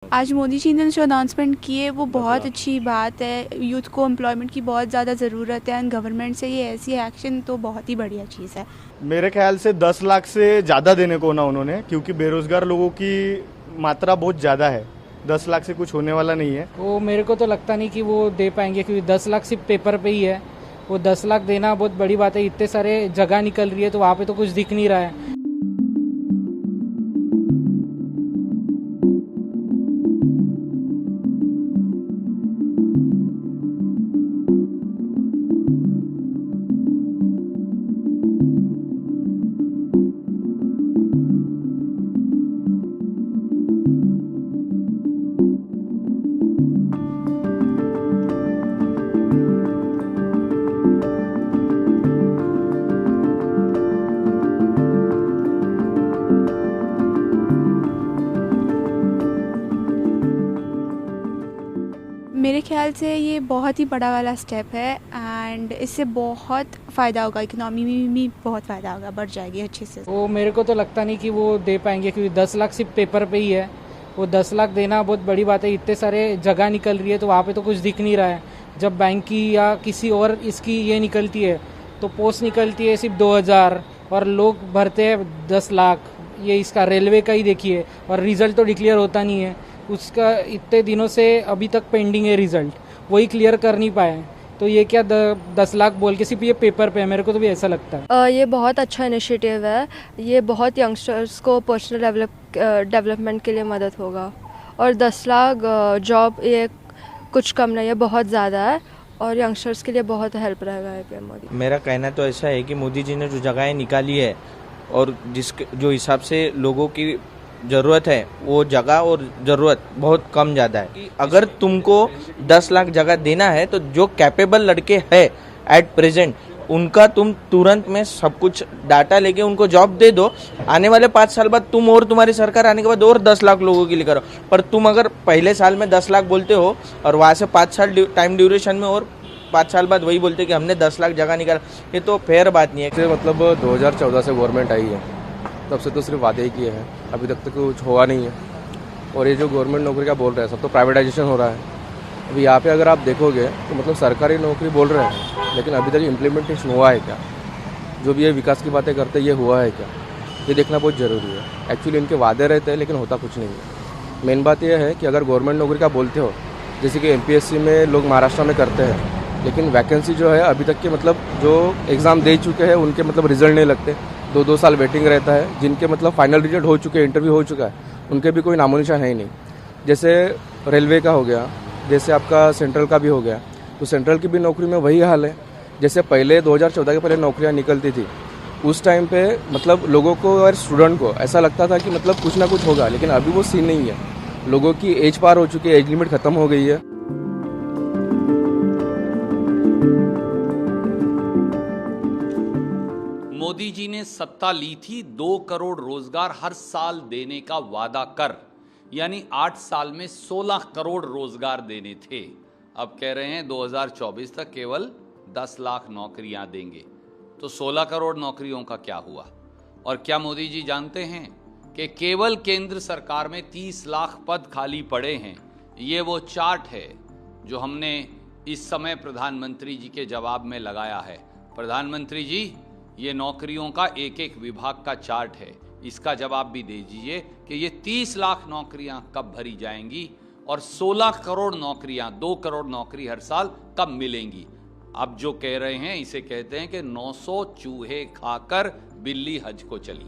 आज मोदी जी ने जो अनाउंसमेंट किए वो बहुत अच्छी बात है। यूथ को एम्प्लॉयमेंट की बहुत ज़्यादा ज़रूरत है एंड गवर्नमेंट से ये ऐसी एक्शन तो बहुत ही बढ़िया चीज़ है। मेरे ख्याल से 10 लाख से ज़्यादा देने को ना उन्होंने, क्योंकि बेरोजगार लोगों की मात्रा बहुत ज़्यादा है। 10 लाख से कुछ होने वाला नहीं है। वो मेरे को तो लगता नहीं कि वो दे पाएंगे, क्योंकि 10 लाख सिर्फ पेपर पे ही है। वो 10 लाख देना बहुत बड़ी बात है। इतने सारे जगह निकल रही है तो वहाँ पे तो कुछ दिख नहीं रहा है। मेरे ख्याल से ये बहुत ही बड़ा वाला स्टेप है एंड इससे बहुत फ़ायदा होगा, इकनॉमी में भी बहुत फ़ायदा होगा, बढ़ जाएगी अच्छे से। वो मेरे को तो लगता नहीं कि वो दे पाएंगे, क्योंकि 10 लाख सिर्फ पेपर पे ही है। वो 10 लाख देना बहुत बड़ी बात है। इतने सारे जगह निकल रही है तो वहाँ पे तो कुछ दिख नहीं रहा है। जब बैंक की या किसी और इसकी ये निकलती है तो पोस्ट निकलती है सिर्फ 2000 और लोग भरते हैं 10 लाख। ये इसका रेलवे का ही देखिए, और रिजल्ट तो डिक्लेयर होता नहीं है उसका। इतने दिनों से अभी तक पेंडिंग है रिजल्ट, वही क्लियर कर नहीं पाए। तो ये क्या 10 लाख बोल के सिर्फ ये पेपर पे है, मेरे को तो भी ऐसा लगता है। ये बहुत अच्छा इनिशिएटिव है। ये बहुत यंगस्टर्स को पर्सनल डेवलपमेंट के लिए मदद होगा। और 10 लाख जॉब ये कुछ कम नहीं है, बहुत ज़्यादा है और यंगस्टर्स के लिए बहुत हेल्प रहेगा ये पीएम मोदी। मेरा कहना तो ऐसा है कि मोदी जी ने जो जगहें निकाली है और जो हिसाब से लोगों की ज़रूरत है, वो जगह और ज़रूरत बहुत कम ज़्यादा है। अगर तुमको 10 लाख जगह देना है तो जो कैपेबल लड़के हैं एट प्रेजेंट, उनका तुम तुरंत में सब कुछ डाटा लेके उनको जॉब दे दो। आने वाले 5 साल बाद तुम और तुम्हारी सरकार आने के बाद और 10 लाख लोगों के लिए करो। पर तुम अगर पहले साल में 10 लाख बोलते हो और वहाँ से 5 साल टाइम ड्यूरेशन में और 5 साल बाद वही बोलते कि हमने 10 लाख जगह निकाला, ये तो फेयर बात नहीं है। मतलब 2014 से गवर्नमेंट आई है, तब से तो सिर्फ वादे ही किए हैं, अभी तक तो कुछ हुआ नहीं है। और ये जो गवर्नमेंट नौकरी का बोल रहे हैं, सब तो प्राइवेटाइजेशन हो रहा है। अभी यहाँ पे अगर आप देखोगे तो मतलब सरकारी नौकरी बोल रहे हैं, लेकिन अभी तक इम्प्लीमेंटेशन हुआ है क्या? जो भी ये विकास की बातें करते हैं, ये हुआ है क्या? ये देखना बहुत ज़रूरी है। एक्चुअली इनके वादे रहते हैं लेकिन होता कुछ नहीं है। मेन बात यह है कि अगर गवर्नमेंट नौकरी का बोलते हो, जैसे कि MPSC में लोग महाराष्ट्र में करते हैं, लेकिन वैकेंसी जो है अभी तक के मतलब जो एग्ज़ाम दे चुके हैं उनके मतलब रिजल्ट नहीं लगते। 2-2 साल वेटिंग रहता है। जिनके मतलब फाइनल रिजल्ट हो चुके हैं, इंटरव्यू हो चुका है, उनके भी कोई नामो निशान है ही नहीं। जैसे रेलवे का हो गया, जैसे आपका सेंट्रल का भी हो गया, तो सेंट्रल की भी नौकरी में वही हाल है। जैसे पहले 2014 के पहले नौकरियां निकलती थी, उस टाइम पे मतलब लोगों को और स्टूडेंट को ऐसा लगता था कि मतलब कुछ ना कुछ होगा, लेकिन अभी वो सीन नहीं है। लोगों की एज पार हो चुकी है, एज लिमिट खत्म हो गई है। मोदी जी ने सत्ता ली थी 2 करोड़ रोजगार हर साल देने का वादा कर, यानी 8 साल में 16 करोड़ रोजगार देने थे। अब कह रहे हैं 2024 तक केवल 10 लाख नौकरियां देंगे। तो 16 करोड़ नौकरियों का क्या हुआ? और क्या मोदी जी जानते हैं कि केवल केंद्र सरकार में 30 लाख पद खाली पड़े हैं? ये वो चार्ट है जो हमने इस समय प्रधानमंत्री जी के जवाब में लगाया है। प्रधानमंत्री जी, ये नौकरियों का एक एक विभाग का चार्ट है, इसका जवाब भी दे दीजिए कि ये 30 लाख नौकरियां कब भरी जाएंगी और 16 करोड़ नौकरियां, 2 करोड़ नौकरी हर साल कब मिलेंगी? अब जो कह रहे हैं इसे कहते हैं कि 900 चूहे खाकर बिल्ली हज को चली।